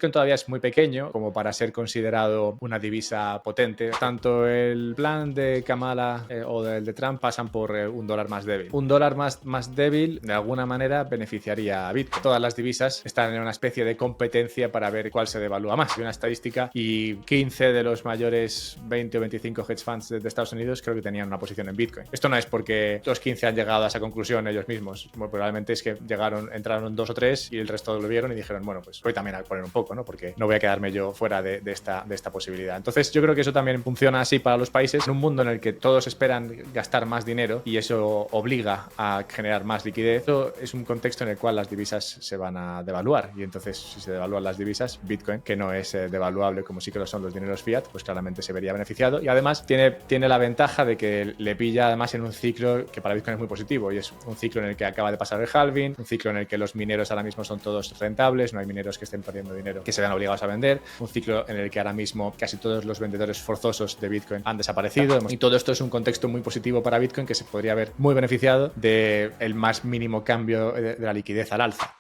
Bitcoin todavía es muy pequeño como para ser considerado una divisa potente. Tanto el plan de Kamala o el de Trump pasan por un dólar más débil. Un dólar más débil de alguna manera beneficiaría a Bitcoin. Todas las divisas están en una especie de competencia para ver cuál se devalúa más. Hay una estadística y 15 de los mayores 20 o 25 hedge funds de Estados Unidos creo que tenían una posición en Bitcoin. Esto no es porque los 15 han llegado a esa conclusión ellos mismos. Muy probablemente es que entraron 2 o 3 y el resto lo vieron y dijeron, bueno, pues voy también a poner un poco, ¿no? Porque no voy a quedarme yo fuera de esta posibilidad. Entonces yo creo que eso también funciona así para los países. En un mundo en el que todos esperan gastar más dinero y eso obliga a generar más liquidez, eso es un contexto en el cual las divisas se van a devaluar. Y entonces si se devalúan las divisas, Bitcoin, que no es devaluable como sí que lo son los dineros fiat, pues claramente se vería beneficiado. Y además tiene la ventaja de que le pilla además en un ciclo que para Bitcoin es muy positivo, y es un ciclo en el que acaba de pasar el halving, un ciclo en el que los mineros ahora mismo son todos rentables, no hay mineros que estén perdiendo dinero que se vean obligados a vender, un ciclo en el que ahora mismo casi todos los vendedores forzosos de Bitcoin han desaparecido, y todo esto es un contexto muy positivo para Bitcoin que se podría ver muy beneficiado del más mínimo cambio de la liquidez al alza.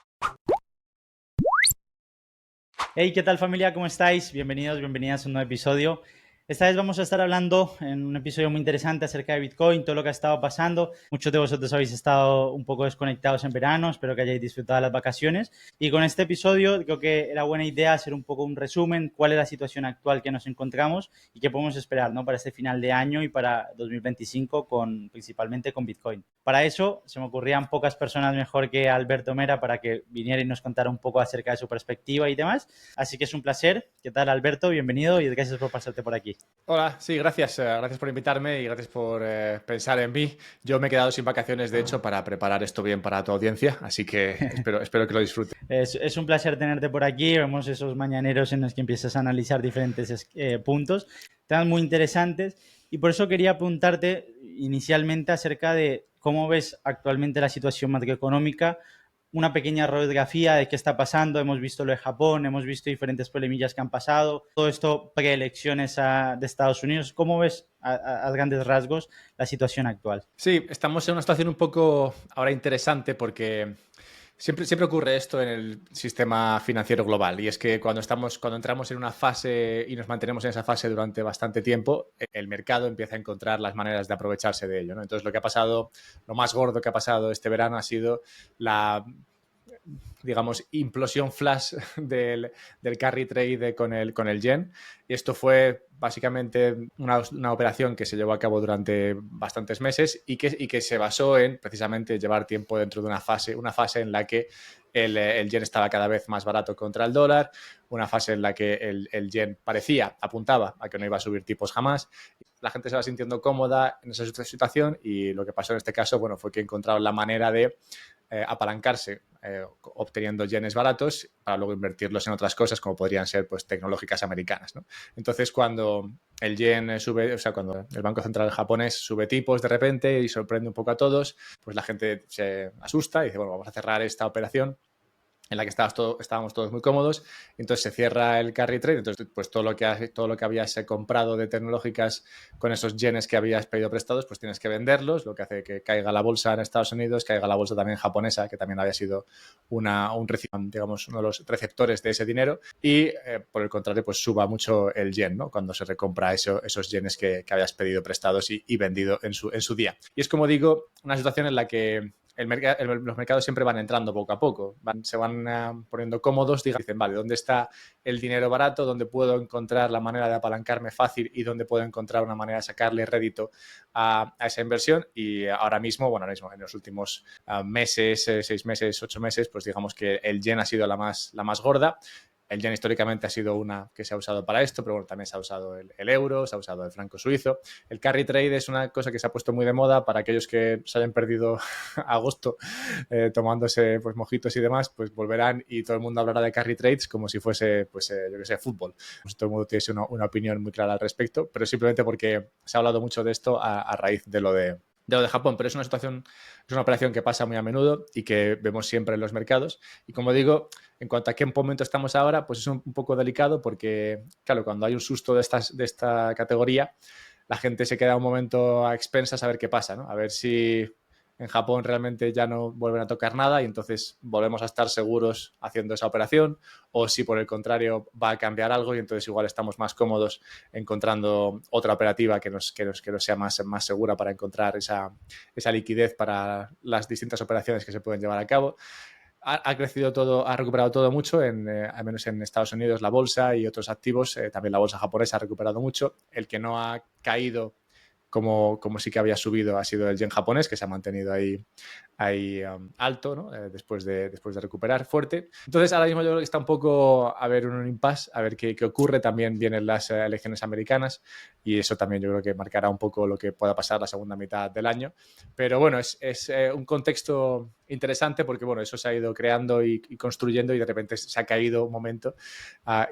Hey, ¿qué tal familia? ¿Cómo estáis? Bienvenidos, bienvenidas a un nuevo episodio. Esta vez vamos a estar hablando en un episodio muy interesante acerca de Bitcoin, todo lo que ha estado pasando. Muchos de vosotros habéis estado un poco desconectados en verano, espero que hayáis disfrutado las vacaciones. Y con este episodio creo que era buena idea hacer un poco un resumen, cuál es la situación actual que nos encontramos y qué podemos esperar, ¿no? Para este final de año y para 2025, principalmente con Bitcoin. Para eso se me ocurrían pocas personas mejor que Alberto Mera para que viniera y nos contara un poco acerca de su perspectiva y demás. Así que es un placer. ¿Qué tal, Alberto? Bienvenido y gracias por pasarte por aquí. Hola, sí, gracias. Gracias por invitarme y gracias por pensar en mí. Yo me he quedado sin vacaciones, de hecho, para preparar esto bien para tu audiencia, así que espero que lo disfrutes. Es un placer tenerte por aquí. Vemos esos mañaneros en los que empiezas a analizar diferentes puntos, temas muy interesantes. Y por eso quería preguntarte inicialmente acerca de cómo ves actualmente la situación macroeconómica, una pequeña radiografía de qué está pasando. Hemos visto lo de Japón, hemos visto diferentes polemillas que han pasado, todo esto preelecciones de Estados Unidos. ¿Cómo ves a grandes rasgos la situación actual? Sí, estamos en una situación un poco ahora interesante porque siempre ocurre esto en el sistema financiero global, y es que cuando entramos en una fase y nos mantenemos en esa fase durante bastante tiempo, el mercado empieza a encontrar las maneras de aprovecharse de ello, ¿no? Entonces lo más gordo que ha pasado este verano ha sido la, digamos, implosión flash del carry trade con el yen. Y esto fue básicamente una operación que se llevó a cabo durante bastantes meses y que se basó en precisamente llevar tiempo dentro de una fase en la que el yen estaba cada vez más barato contra el dólar, una fase en la que el yen apuntaba a que no iba a subir tipos jamás. La gente se va sintiendo cómoda en esa situación y lo que pasó en este caso, bueno, fue que encontraron la manera de apalancarse obteniendo yenes baratos para luego invertirlos en otras cosas como podrían ser pues tecnológicas americanas, ¿no? Entonces cuando el yen sube, o sea, cuando el Banco Central japonés sube tipos de repente y sorprende un poco a todos, pues la gente se asusta y dice, bueno, vamos a cerrar esta operación en la que estábamos todos muy cómodos, entonces se cierra el carry trade, entonces pues todo lo que habías comprado de tecnológicas con esos yenes que habías pedido prestados, pues tienes que venderlos, lo que hace que caiga la bolsa en Estados Unidos, caiga la bolsa también japonesa, que también había sido digamos, uno de los receptores de ese dinero, y por el contrario, pues suba mucho el yen, ¿no? Cuando se recompra esos yenes que habías pedido prestados y vendido en su día. Y es, como digo, una situación en la que los mercados siempre van entrando poco a poco, se van poniendo cómodos, dicen, vale, ¿dónde está el dinero barato? ¿Dónde puedo encontrar la manera de apalancarme fácil y dónde puedo encontrar una manera de sacarle rédito a esa inversión? Y ahora mismo en los últimos meses, 6 meses, 8 meses, pues digamos que el yen ha sido la más gorda. El yen históricamente ha sido una que se ha usado para esto, pero bueno, también se ha usado el euro, se ha usado el franco suizo. El carry trade es una cosa que se ha puesto muy de moda para aquellos que se hayan perdido agosto tomándose pues mojitos y demás, pues volverán y todo el mundo hablará de carry trades como si fuese, pues yo que sé, fútbol. Pues todo el mundo tiene una opinión muy clara al respecto, pero simplemente porque se ha hablado mucho de esto a raíz de lo de Japón, pero es una operación que pasa muy a menudo y que vemos siempre en los mercados. Y como digo, en cuanto a qué momento estamos ahora, pues es un poco delicado porque, claro, cuando hay un susto de esta categoría, la gente se queda un momento a expensas a ver qué pasa, ¿no? A ver si en Japón realmente ya no vuelven a tocar nada y entonces volvemos a estar seguros haciendo esa operación, o si por el contrario va a cambiar algo y entonces igual estamos más cómodos encontrando otra operativa que nos sea más segura para encontrar esa liquidez para las distintas operaciones que se pueden llevar a cabo. Ha crecido todo, ha recuperado todo mucho, al menos en Estados Unidos la bolsa y otros activos, también la bolsa japonesa ha recuperado mucho. El que no ha caído como sí que había subido ha sido el yen japonés, que se ha mantenido ahí alto, ¿no? después de recuperar fuerte. Entonces ahora mismo yo creo que está un poco a ver un impasse, a ver qué ocurre. También vienen las elecciones americanas y eso también yo creo que marcará un poco lo que pueda pasar la segunda mitad del año. Pero bueno, es un contexto interesante porque bueno, eso se ha ido creando y construyendo y de repente se ha caído un momento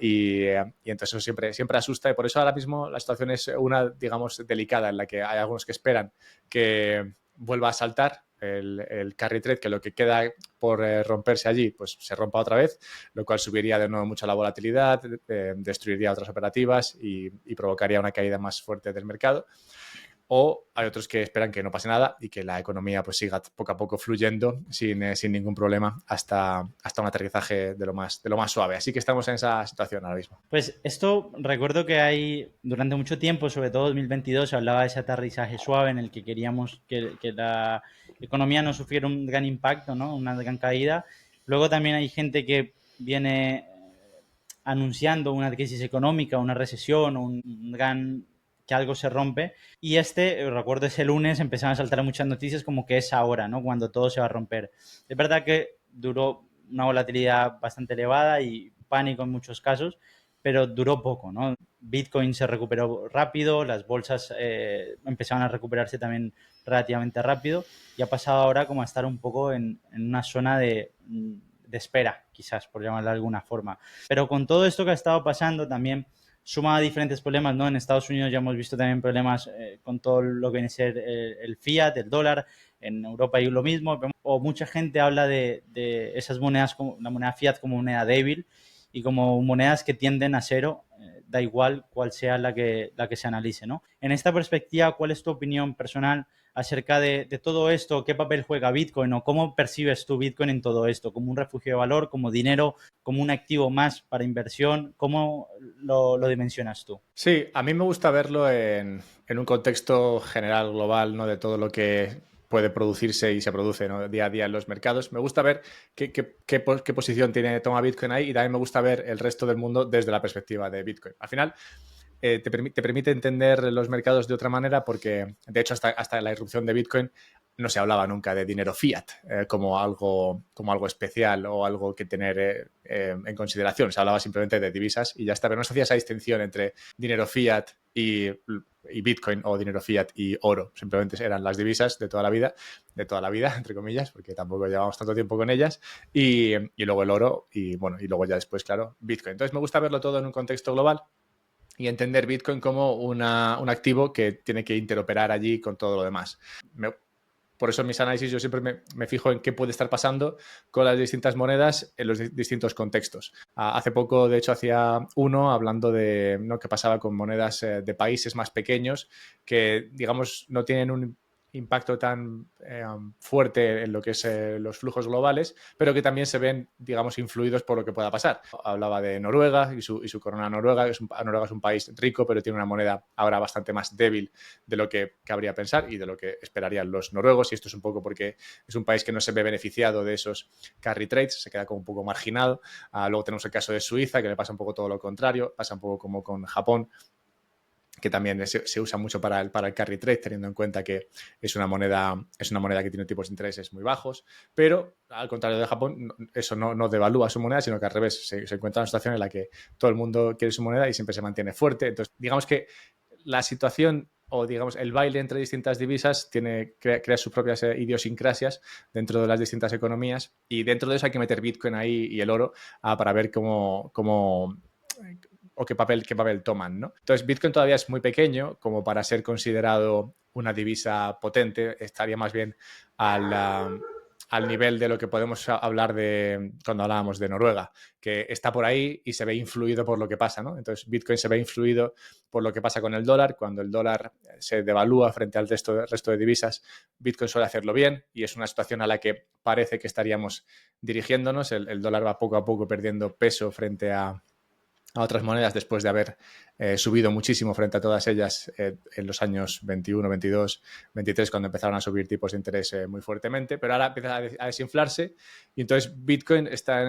y entonces eso siempre asusta y por eso ahora mismo la situación es una, digamos, delicada en la que hay algunos que esperan que vuelva a saltar el carry trade, que lo que queda por romperse allí, pues se rompa otra vez, lo cual subiría de nuevo mucho la volatilidad, destruiría otras operativas y provocaría una caída más fuerte del mercado. O hay otros que esperan que no pase nada y que la economía pues siga poco a poco fluyendo sin ningún problema hasta un aterrizaje de lo más suave. Así que estamos en esa situación ahora mismo. Pues esto recuerdo que hay durante mucho tiempo, sobre todo 2022, se hablaba de ese aterrizaje suave en el que queríamos que la economía no sufriera un gran impacto, ¿no? Una gran caída. Luego también hay gente que viene anunciando una crisis económica, una recesión, un gran que algo se rompe. Y recuerdo ese lunes, empezaron a saltar muchas noticias como que es ahora, ¿no? Cuando todo se va a romper. Es verdad que duró una volatilidad bastante elevada y pánico en muchos casos, pero duró poco, ¿no? Bitcoin se recuperó rápido, las bolsas empezaron a recuperarse también relativamente rápido y ha pasado ahora como a estar un poco en una zona de espera, quizás, por llamarlo de alguna forma. Pero con todo esto que ha estado pasando también suma a diferentes problemas, ¿no? En Estados Unidos ya hemos visto también problemas con todo lo que viene a ser el fiat, el dólar. En Europa hay lo mismo. O mucha gente habla de esas monedas, como la moneda fiat, como moneda débil y como monedas que tienden a cero, da igual cuál sea la que se analice, ¿no? En esta perspectiva, ¿cuál es tu opinión personal acerca de todo esto? ¿Qué papel juega Bitcoin o cómo percibes tú Bitcoin en todo esto? ¿Como un refugio de valor, como dinero, como un activo más para inversión? ¿Cómo lo dimensionas tú? Sí, a mí me gusta verlo en un contexto general, global, ¿no? De todo lo que puede producirse y se produce, ¿no? Día a día en los mercados. Me gusta ver qué posición toma Bitcoin ahí y también me gusta ver el resto del mundo desde la perspectiva de Bitcoin. Al final, te permite entender los mercados de otra manera porque, de hecho, hasta la irrupción de Bitcoin no se hablaba nunca de dinero fiat como algo especial o algo que tener en consideración. Se hablaba simplemente de divisas y ya está, pero no se hacía esa distinción entre dinero fiat y Bitcoin o dinero fiat y oro. Simplemente eran las divisas de toda la vida, entre comillas, porque tampoco llevamos tanto tiempo con ellas, y luego el oro y, bueno, y luego ya después, claro, Bitcoin. Entonces me gusta verlo todo en un contexto global y entender Bitcoin como un activo que tiene que interoperar allí con todo lo demás. Por eso en mis análisis yo siempre me fijo en qué puede estar pasando con las distintas monedas en los distintos contextos. Hace poco, de hecho, hacía uno hablando de qué pasaba con monedas de países más pequeños que, digamos, no tienen un impacto tan fuerte en lo que es los flujos globales, pero que también se ven, digamos, influidos por lo que pueda pasar. Hablaba de Noruega y su corona noruega. Noruega es un país rico, pero tiene una moneda ahora bastante más débil de lo que cabría pensar y de lo que esperarían los noruegos, y esto es un poco porque es un país que no se ve beneficiado de esos carry trades, se queda como un poco marginado. Luego tenemos el caso de Suiza, que le pasa un poco todo lo contrario, pasa un poco como con Japón, que también se usa mucho para el carry trade, teniendo en cuenta que es una moneda que tiene tipos de intereses muy bajos, pero al contrario de Japón, eso no devalúa su moneda, sino que al revés, se encuentra en una situación en la que todo el mundo quiere su moneda y siempre se mantiene fuerte. Entonces, digamos que la situación o, digamos, el baile entre distintas divisas crea sus propias idiosincrasias dentro de las distintas economías, y dentro de eso hay que meter Bitcoin ahí y el oro para ver cómo o qué papel toman, ¿no? Entonces, Bitcoin todavía es muy pequeño como para ser considerado una divisa potente, estaría más bien al al nivel de lo que podemos hablar de cuando hablábamos de Noruega, que está por ahí y se ve influido por lo que pasa, ¿no? Entonces, Bitcoin se ve influido por lo que pasa con el dólar. Cuando el dólar se devalúa frente al resto de divisas, Bitcoin suele hacerlo bien y es una situación a la que parece que estaríamos dirigiéndonos. El dólar va poco a poco perdiendo peso frente a otras monedas después de haber subido muchísimo frente a todas ellas en los años 21, 22, 23, cuando empezaron a subir tipos de interés muy fuertemente, pero ahora empieza a desinflarse y entonces Bitcoin está en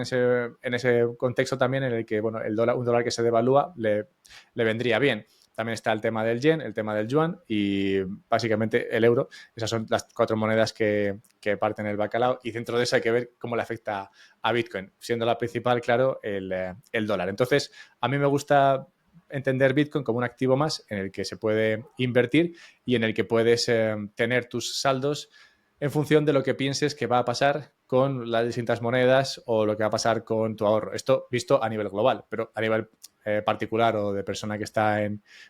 ese contexto también en el que bueno, un dólar que se devalúa le vendría bien. También está el tema del yen, el tema del yuan y básicamente el euro. Esas son las 4 monedas que parten el bacalao y dentro de eso hay que ver cómo le afecta a Bitcoin, siendo la principal, claro, el dólar. Entonces, a mí me gusta entender Bitcoin como un activo más en el que se puede invertir y en el que puedes tener tus saldos en función de lo que pienses que va a pasar con las distintas monedas o lo que va a pasar con tu ahorro. Esto visto a nivel global, pero a nivel particular o de persona que está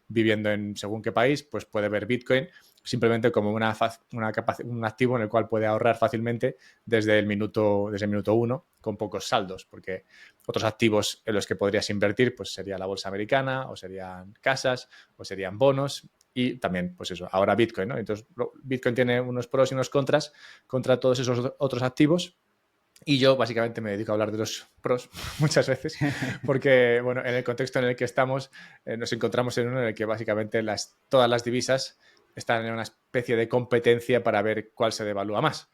viviendo en según qué país, pues puede ver Bitcoin simplemente como un activo en el cual puede ahorrar fácilmente desde el minuto 1 con pocos saldos, porque otros activos en los que podrías invertir pues sería la bolsa americana o serían casas o serían bonos y también, pues eso, ahora Bitcoin, ¿no? Entonces, Bitcoin tiene unos pros y unos contras contra todos esos otros activos. Y yo básicamente me dedico a hablar de los pros muchas veces, porque bueno, en el contexto en el que estamos nos encontramos en uno en el que básicamente todas las divisas están en una especie de competencia para ver cuál se devalúa más.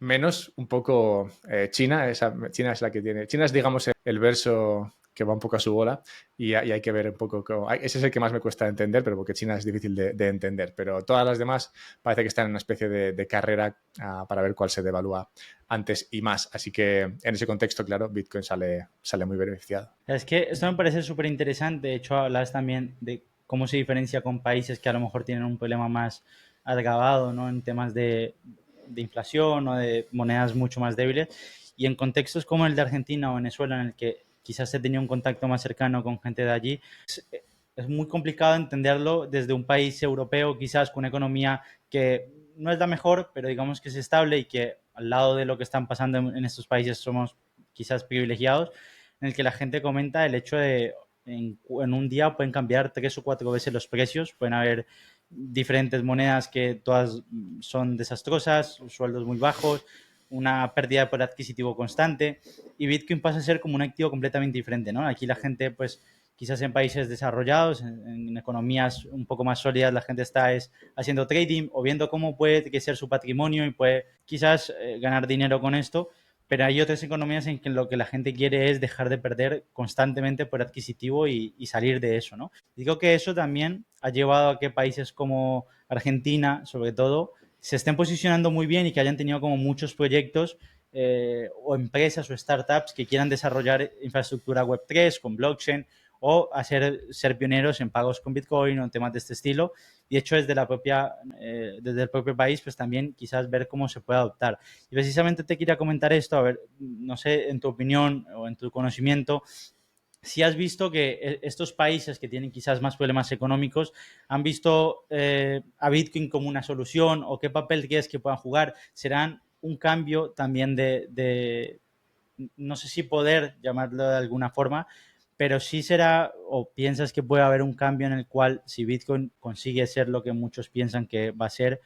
Menos un poco China, China es la que tiene, China es digamos el verso que va un poco a su bola y hay que ver un poco ese es el que más me cuesta entender, pero porque China es difícil de entender, pero todas las demás parece que están en una especie de carrera para ver cuál se devalúa antes y más, así que en ese contexto, claro, Bitcoin sale muy beneficiado. Es que esto me parece súper interesante. De hecho, hablas también de cómo se diferencia con países que a lo mejor tienen un problema más agravado, ¿no? En temas de inflación o de monedas mucho más débiles. Y en contextos como el de Argentina o Venezuela, en el que quizás se tenía un contacto más cercano con gente de allí, es muy complicado entenderlo desde un país europeo, quizás con una economía que no es la mejor, pero digamos que es estable y que al lado de lo que están pasando en estos países somos quizás privilegiados, en el que la gente comenta el hecho de en un día pueden cambiar 3 o 4 veces los precios, pueden haber diferentes monedas que todas son desastrosas, sueldos muy bajos, una pérdida de poder adquisitivo constante y Bitcoin pasa a ser como un activo completamente diferente, ¿no? Aquí la gente, pues quizás en países desarrollados, en economías un poco más sólidas, la gente está haciendo trading o viendo cómo puede crecer su patrimonio y puede quizás ganar dinero con esto, pero hay otras economías en que lo que la gente quiere es dejar de perder constantemente por adquisitivo y salir de eso, ¿no? Digo que eso también ha llevado a que países como Argentina, sobre todo, se estén posicionando muy bien y que hayan tenido como muchos proyectos o empresas o startups que quieran desarrollar infraestructura Web3 con blockchain o ser pioneros en pagos con Bitcoin o en temas de este estilo. Y de hecho, desde el propio país, pues también quizás ver cómo se puede adoptar. Y precisamente te quería comentar esto, a ver, no sé, en tu opinión o en tu conocimiento, si has visto que estos países que tienen quizás más problemas económicos han visto a Bitcoin como una solución o qué papel crees que puedan jugar. ¿Serán un cambio también no sé si poder llamarlo de alguna forma, pero sí será o piensas que puede haber un cambio en el cual si Bitcoin consigue ser lo que muchos piensan que va a ser,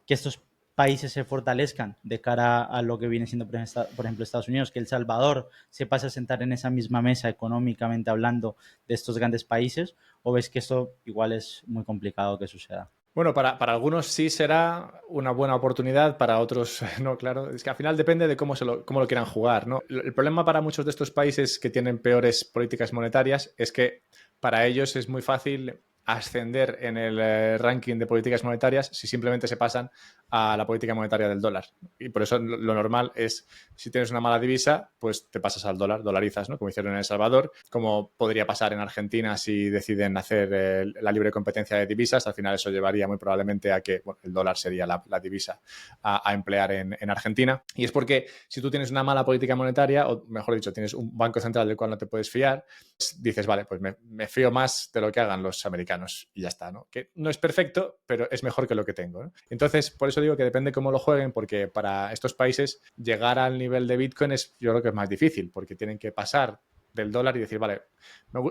que estos países se fortalezcan de cara a lo que viene siendo, por ejemplo, Estados Unidos, que El Salvador se pase a sentar en esa misma mesa económicamente hablando de estos grandes países, o ves que esto igual es muy complicado que suceda? Bueno, para algunos sí será una buena oportunidad, para otros no, claro. Es que al final depende de cómo lo quieran jugar, ¿no? El problema para muchos de estos países que tienen peores políticas monetarias es que para ellos es muy fácil ascender en el ranking de políticas monetarias si simplemente se pasan a la política monetaria del dólar. Y por eso lo normal es, si tienes una mala divisa, pues te pasas al dólar, dolarizas, ¿no? Como hicieron en El Salvador, como podría pasar en Argentina si deciden hacer la libre competencia de divisas. Al final eso llevaría muy probablemente a que el dólar sería la divisa a emplear en Argentina. Y es porque si tú tienes una mala política monetaria, o mejor dicho, tienes un banco central del cual no te puedes fiar, pues dices, vale, pues me fío más de lo que hagan los americanos y ya está, ¿no? Que no es perfecto, pero es mejor que lo que tengo, ¿no? Entonces, por eso eso digo que depende cómo lo jueguen, porque para estos países llegar al nivel de Bitcoin yo creo que es más difícil, porque tienen que pasar del dólar y decir, vale,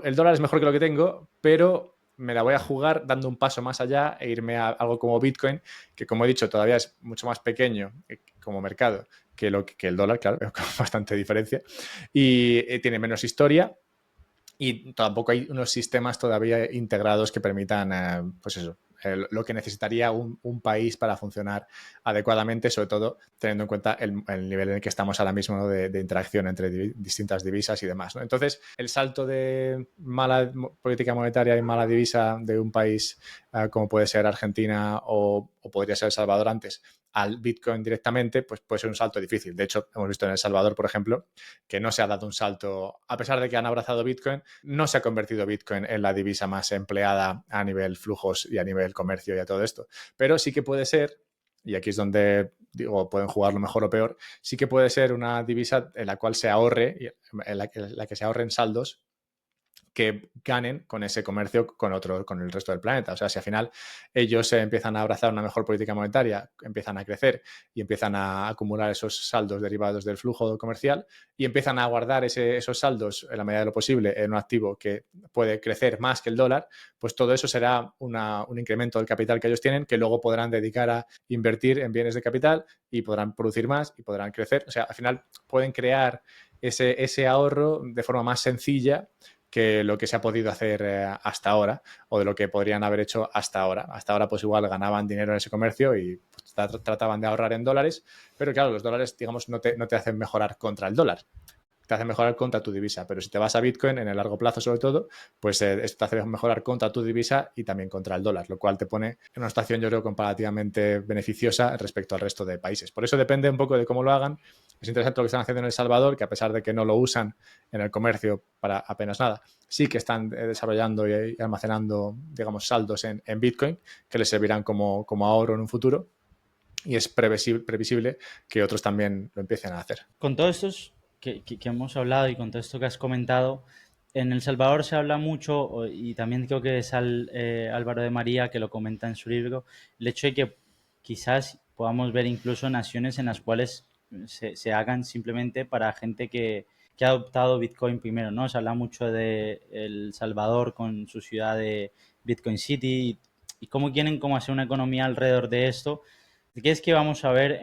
el dólar es mejor que lo que tengo, pero me la voy a jugar dando un paso más allá e irme a algo como Bitcoin, que como he dicho todavía es mucho más pequeño como mercado que el dólar, claro, con bastante diferencia, y tiene menos historia. Y tampoco hay unos sistemas todavía integrados que permitan, pues eso, lo que necesitaría un país para funcionar adecuadamente, sobre todo teniendo en cuenta el nivel en el que estamos ahora mismo, ¿no? de interacción entre distintas divisas y demás, ¿no? Entonces, el salto de mala política monetaria y mala divisa de un país como puede ser Argentina o podría ser El Salvador antes, al Bitcoin directamente, pues puede ser un salto difícil. De hecho, hemos visto en El Salvador, por ejemplo, que no se ha dado un salto, a pesar de que han abrazado Bitcoin, no se ha convertido Bitcoin en la divisa más empleada a nivel flujos y a nivel comercio y a todo esto. Pero sí que puede ser, y aquí es donde digo, pueden jugarlo mejor o peor, sí que puede ser una divisa en la cual se ahorre, en la que se ahorren saldos que ganen con ese comercio con el resto del planeta. O sea, si al final ellos empiezan a abrazar una mejor política monetaria, empiezan a crecer y empiezan a acumular esos saldos derivados del flujo comercial y empiezan a guardar esos saldos en la medida de lo posible en un activo que puede crecer más que el dólar, pues todo eso será un incremento del capital que ellos tienen que luego podrán dedicar a invertir en bienes de capital y podrán producir más y podrán crecer. O sea, al final pueden crear ese ahorro de forma más sencilla que lo que se ha podido hacer hasta ahora o de lo que podrían haber hecho hasta ahora. Hasta ahora pues igual ganaban dinero en ese comercio y pues, trataban de ahorrar en dólares, pero claro, los dólares digamos no te hacen mejorar contra el dólar, te hace mejorar contra tu divisa, pero si te vas a Bitcoin en el largo plazo sobre todo, pues esto te hace mejorar contra tu divisa y también contra el dólar, lo cual te pone en una situación yo creo comparativamente beneficiosa respecto al resto de países. Por eso depende un poco de cómo lo hagan. Es interesante lo que están haciendo en El Salvador, que a pesar de que no lo usan en el comercio para apenas nada, sí que están desarrollando y almacenando, digamos, saldos en Bitcoin que les servirán como ahorro en un futuro y es previsible que otros también lo empiecen a hacer. Con todos estos que hemos hablado y con todo esto que has comentado, en El Salvador se habla mucho, y también creo que es Álvaro de María que lo comenta en su libro, el hecho de que quizás podamos ver incluso naciones en las cuales se hagan simplemente para gente que ha adoptado Bitcoin primero, ¿no? Se habla mucho de El Salvador con su ciudad de Bitcoin City y cómo quieren cómo hacer una economía alrededor de esto. ¿Qué es que vamos a ver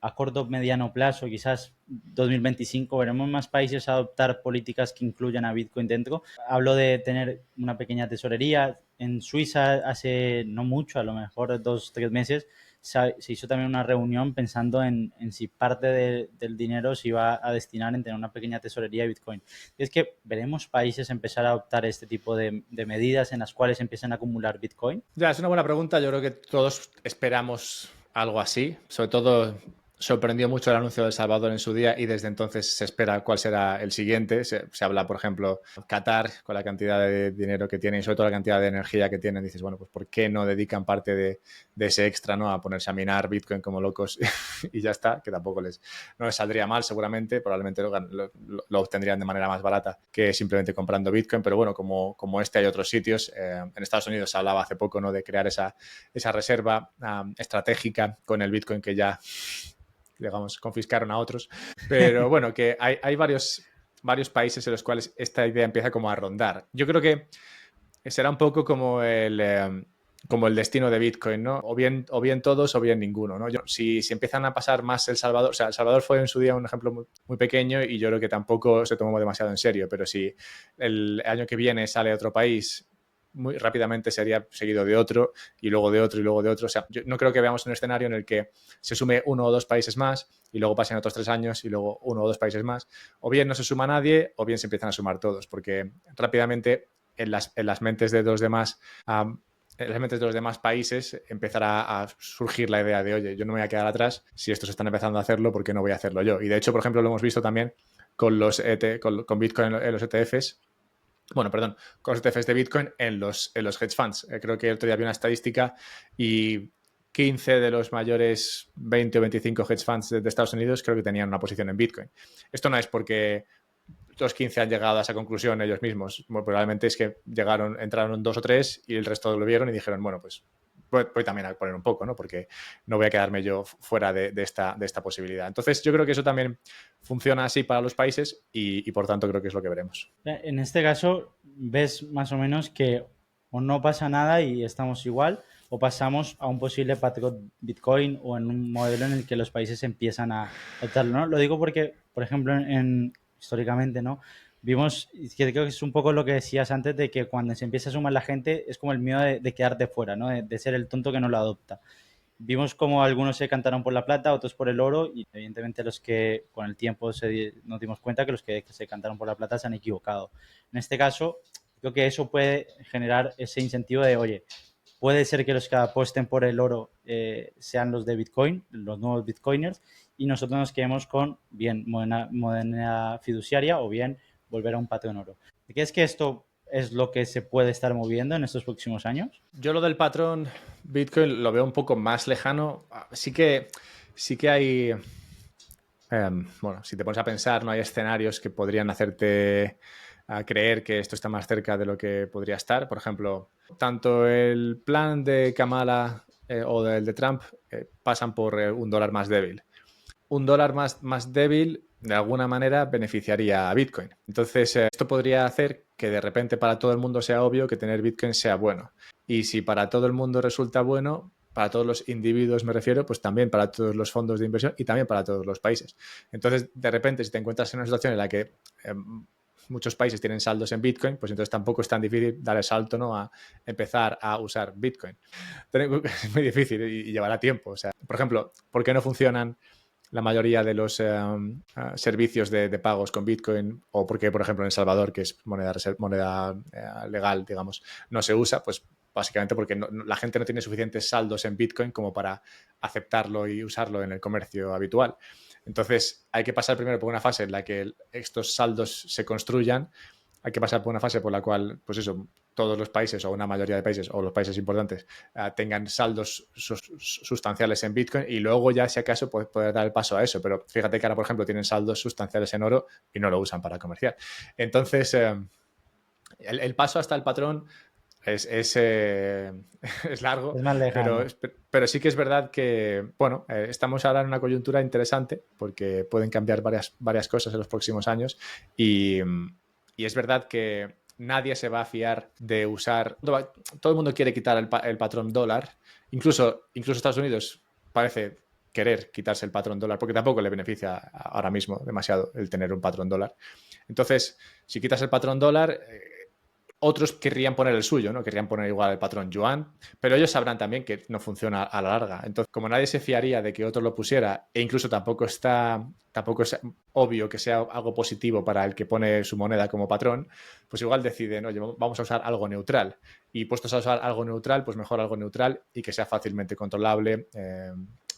a corto o mediano plazo, quizás 2025, veremos más países adoptar políticas que incluyan a Bitcoin dentro? Hablo de tener una pequeña tesorería. En Suiza hace no mucho, a lo mejor 2 o 3 meses, se hizo también una reunión pensando en si parte del dinero se iba a destinar en tener una pequeña tesorería de Bitcoin. Y es que veremos países empezar a adoptar este tipo de medidas en las cuales empiezan a acumular Bitcoin. Ya, es una buena pregunta. Yo creo que todos esperamos algo así. Sobre todo sorprendió mucho el anuncio de El Salvador en su día y desde entonces se espera cuál será el siguiente. Se habla, por ejemplo, Qatar con la cantidad de dinero que tiene y sobre todo la cantidad de energía que tienen. Dices, bueno, pues ¿por qué no dedican parte de ese extra, ¿no? A ponerse a minar Bitcoin como locos y ya está, que tampoco no les saldría mal seguramente. Probablemente lo obtendrían de manera más barata que simplemente comprando Bitcoin. Pero bueno, como este hay otros sitios. En Estados Unidos se hablaba hace poco, ¿no? De crear esa reserva estratégica con el Bitcoin que ya digamos, confiscaron a otros. Pero bueno, que hay varios países en los cuales esta idea empieza como a rondar. Yo creo que será un poco como el destino de Bitcoin, ¿no? O bien todos o bien ninguno, ¿no? Si empiezan a pasar más El Salvador, o sea, El Salvador fue en su día un ejemplo muy, muy pequeño y yo creo que tampoco se tomó demasiado en serio, pero si el año que viene sale otro país muy rápidamente sería seguido de otro y luego de otro y luego de otro. O sea, yo no creo que veamos un escenario en el que se sume 1 o 2 países más y luego pasen otros 3 años y luego 1 o 2 países más. O bien no se suma nadie o bien se empiezan a sumar todos, porque rápidamente en las mentes de los demás en las mentes de los demás países empezará a surgir la idea de, oye, yo no me voy a quedar atrás, si estos están empezando a hacerlo, ¿por qué no voy a hacerlo yo? Y de hecho, por ejemplo, lo hemos visto también con con Bitcoin en los ETFs. Bueno, perdón, con los ETFs de Bitcoin en los hedge funds. Creo que el otro día había una estadística y 15 de los mayores 20 o 25 hedge funds de Estados Unidos creo que tenían una posición en Bitcoin. Esto no es porque los 15 han llegado a esa conclusión ellos mismos. Bueno, probablemente es que entraron 2 o 3 y el resto lo vieron y dijeron, bueno, pues voy también a poner un poco, ¿no? Porque no voy a quedarme yo fuera de esta posibilidad. Entonces, yo creo que eso también funciona así para los países y por tanto creo que es lo que veremos. En este caso, ves más o menos que o no pasa nada y estamos igual, o pasamos a un posible patrón Bitcoin o en un modelo en el que los países empiezan a adoptarlo, ¿no? Lo digo porque, por ejemplo, históricamente, ¿no? Vimos, y que creo que es un poco lo que decías antes, de que cuando se empieza a sumar la gente es como el miedo de quedarte fuera, ¿no? De ser el tonto que no lo adopta. Vimos como algunos se cantaron por la plata, otros por el oro, y evidentemente los que con el tiempo nos dimos cuenta que los que se cantaron por la plata se han equivocado. En este caso, creo que eso puede generar ese incentivo de, oye, puede ser que los que apuesten por el oro sean los de Bitcoin, los nuevos Bitcoiners, y nosotros nos quedemos con bien moneda fiduciaria o bien volver a un patrón oro. ¿Crees que esto es lo que se puede estar moviendo en estos próximos años? Yo lo del patrón Bitcoin lo veo un poco más lejano. Sí que hay... bueno, si te pones a pensar, no hay escenarios que podrían hacerte creer que esto está más cerca de lo que podría estar. Por ejemplo, tanto el plan de Kamala o el de Trump pasan por un dólar más débil. Un dólar más débil de alguna manera beneficiaría a Bitcoin. Entonces, esto podría hacer que de repente para todo el mundo sea obvio que tener Bitcoin sea bueno. Y si para todo el mundo resulta bueno, para todos los individuos me refiero, pues también para todos los fondos de inversión y también para todos los países. Entonces, de repente, si te encuentras en una situación en la que muchos países tienen saldos en Bitcoin, pues entonces tampoco es tan difícil dar el salto, ¿no?, a empezar a usar Bitcoin. Es muy difícil y llevará tiempo. O sea, por ejemplo, ¿por qué no funcionan la mayoría de los servicios de pagos con Bitcoin? O porque, por ejemplo, en El Salvador, que es moneda legal, digamos, no se usa, pues básicamente porque la gente no tiene suficientes saldos en Bitcoin como para aceptarlo y usarlo en el comercio habitual. Entonces, hay que pasar primero por una fase en la que estos saldos se construyan. Hay que pasar por una fase por la cual, pues eso, todos los países o una mayoría de países o los países importantes tengan saldos sustanciales en Bitcoin y luego ya, si acaso, poder dar el paso a eso. Pero fíjate que ahora, por ejemplo, tienen saldos sustanciales en oro y no lo usan para comerciar. Entonces, el paso hasta el patrón es largo, Es más lejano. pero sí que es verdad que, bueno, estamos ahora en una coyuntura interesante porque pueden cambiar varias cosas en los próximos años y es verdad que nadie se va a fiar de usar... Todo el mundo quiere quitar el patrón dólar. Incluso Estados Unidos parece querer quitarse el patrón dólar porque tampoco le beneficia ahora mismo demasiado el tener un patrón dólar. Entonces, si quitas el patrón dólar... otros querrían poner el suyo, ¿no? Querrían poner igual el patrón yuan, pero ellos sabrán también que no funciona a la larga. Entonces, como nadie se fiaría de que otro lo pusiera, e incluso tampoco es obvio que sea algo positivo para el que pone su moneda como patrón, pues igual deciden, oye, vamos a usar algo neutral. Y puestos a usar algo neutral, pues mejor algo neutral y que sea fácilmente controlable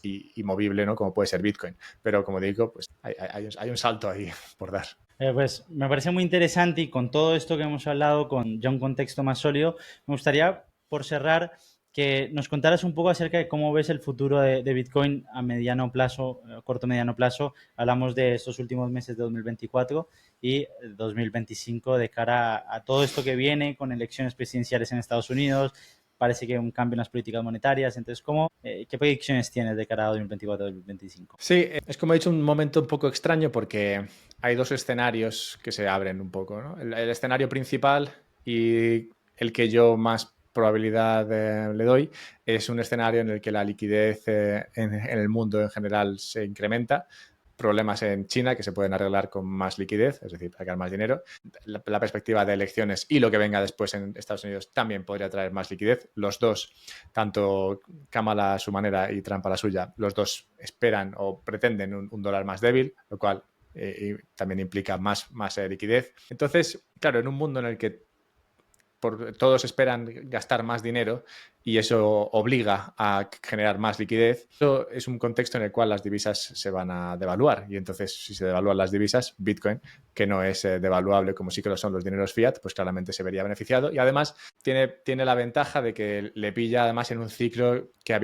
y movible, ¿no? Como puede ser Bitcoin. Pero como digo, pues hay un salto ahí por dar. Pues me parece muy interesante y con todo esto que hemos hablado, con ya un contexto más sólido, me gustaría, por cerrar, que nos contaras un poco acerca de cómo ves el futuro de Bitcoin a mediano plazo, corto mediano plazo. Hablamos de estos últimos meses de 2024 y 2025 de cara a todo esto que viene con elecciones presidenciales en Estados Unidos. Parece que hay un cambio en las políticas monetarias. Entonces, ¿qué predicciones tienes de cara a 2024-2025? Sí, es como he dicho, un momento un poco extraño porque hay dos escenarios que se abren un poco, ¿no? El escenario principal y el que yo más probabilidad le doy es un escenario en el que la liquidez en el mundo en general se incrementa, problemas en China que se pueden arreglar con más liquidez, es decir, sacar más dinero. La perspectiva de elecciones y lo que venga después en Estados Unidos también podría traer más liquidez. Los dos, tanto Kamala a su manera y Trump a la suya, los dos esperan o pretenden un dólar más débil, lo cual también implica más liquidez. Entonces, claro, en un mundo en el que todos esperan gastar más dinero y eso obliga a generar más liquidez. Eso es un contexto en el cual las divisas se van a devaluar y entonces si se devalúan las divisas, Bitcoin, que no es devaluable como sí que lo son los dineros fiat, pues claramente se vería beneficiado y además tiene la ventaja de que le pilla además en un ciclo que,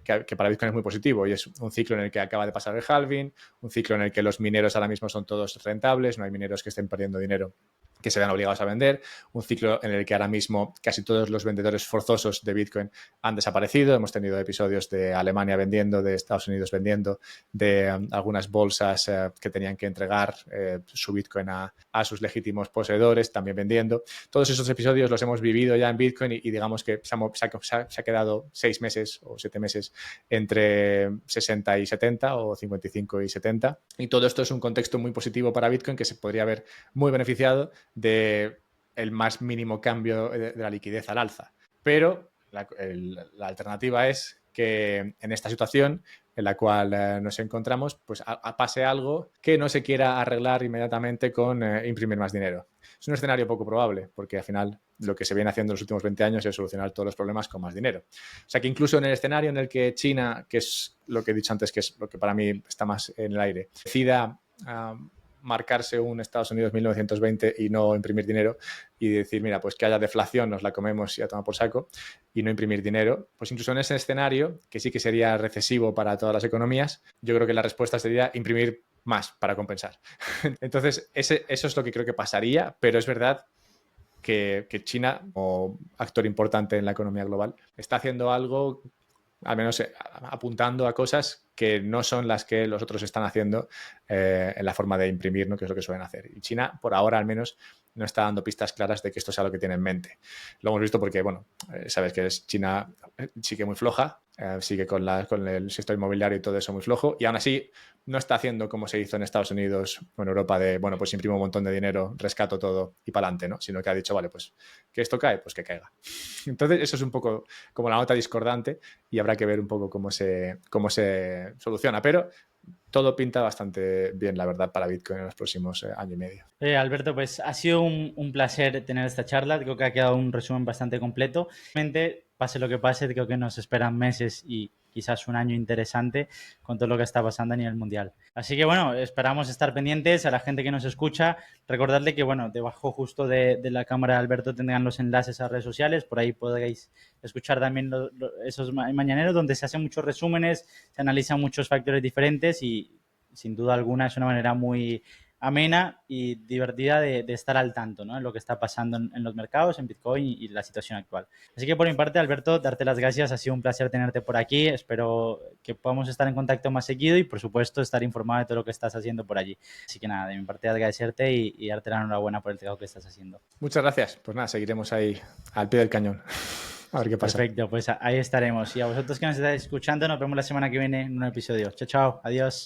que para Bitcoin es muy positivo y es un ciclo en el que acaba de pasar el halving, un ciclo en el que los mineros ahora mismo son todos rentables, no hay mineros que estén perdiendo dinero que se vean obligados a vender, un ciclo en el que ahora mismo casi todos los vendedores forzosos de Bitcoin han desaparecido. Hemos tenido episodios de Alemania vendiendo, de Estados Unidos vendiendo, de algunas bolsas que tenían que entregar su Bitcoin a sus legítimos poseedores, también vendiendo. Todos esos episodios los hemos vivido ya en Bitcoin y digamos que se ha quedado 6 meses o 7 meses entre 60 y 70 o 55 y 70. Y todo esto es un contexto muy positivo para Bitcoin que se podría haber muy beneficiado de el más mínimo cambio de la liquidez al alza. Pero la alternativa es que en esta situación en la cual nos encontramos, pues pase algo que no se quiera arreglar inmediatamente con imprimir más dinero. Es un escenario poco probable, porque al final lo que se viene haciendo en los últimos 20 años es solucionar todos los problemas con más dinero. O sea que incluso en el escenario en el que China, que es lo que he dicho antes, que es lo que para mí está más en el aire, decida marcarse un Estados Unidos 1920 y no imprimir dinero y decir, mira, pues que haya deflación, nos la comemos y a tomar por saco, y no imprimir dinero, pues incluso en ese escenario, que sí que sería recesivo para todas las economías, yo creo que la respuesta sería imprimir más para compensar. Entonces, eso es lo que creo que pasaría, pero es verdad que China, como actor importante en la economía global, está haciendo algo, al menos apuntando a cosas que no son las que los otros están haciendo en la forma de imprimir, ¿no? Que es lo que suelen hacer. Y China, por ahora al menos, no está dando pistas claras de que esto sea lo que tiene en mente. Lo hemos visto porque, bueno, sabes que China sigue muy floja, sigue con el sector inmobiliario y todo eso muy flojo, y aún así no está haciendo como se hizo en Estados Unidos o en Europa de, bueno, pues imprimo un montón de dinero, rescato todo y para adelante, ¿no? Sino que ha dicho, vale, pues que esto cae, pues que caiga. Entonces, eso es un poco como la nota discordante y habrá que ver un poco cómo se soluciona, pero todo pinta bastante bien, la verdad, para Bitcoin en los próximos año y medio. Alberto, pues ha sido un placer tener esta charla. Creo que ha quedado un resumen bastante completo. Realmente, pase lo que pase, creo que nos esperan meses y quizás un año interesante con todo lo que está pasando a nivel mundial. Así que bueno, esperamos estar pendientes a la gente que nos escucha. Recordarle que bueno, debajo justo de la cámara de Alberto tendrán los enlaces a redes sociales. Por ahí podréis escuchar también esos mañaneros donde se hacen muchos resúmenes, se analizan muchos factores diferentes y sin duda alguna es una manera muy amena y divertida de estar al tanto, ¿no? En lo que está pasando en los mercados, en Bitcoin y la situación actual. Así que por mi parte, Alberto, darte las gracias. Ha sido un placer tenerte por aquí. Espero que podamos estar en contacto más seguido y, por supuesto, estar informado de todo lo que estás haciendo por allí. Así que nada, de mi parte, agradecerte y darte la enhorabuena por el trabajo que estás haciendo. Muchas gracias. Pues nada, seguiremos ahí al pie del cañón. A ver qué pasa. Perfecto, pues ahí estaremos. Y a vosotros que nos estáis escuchando, nos vemos la semana que viene en un episodio. Chao, chao. Adiós.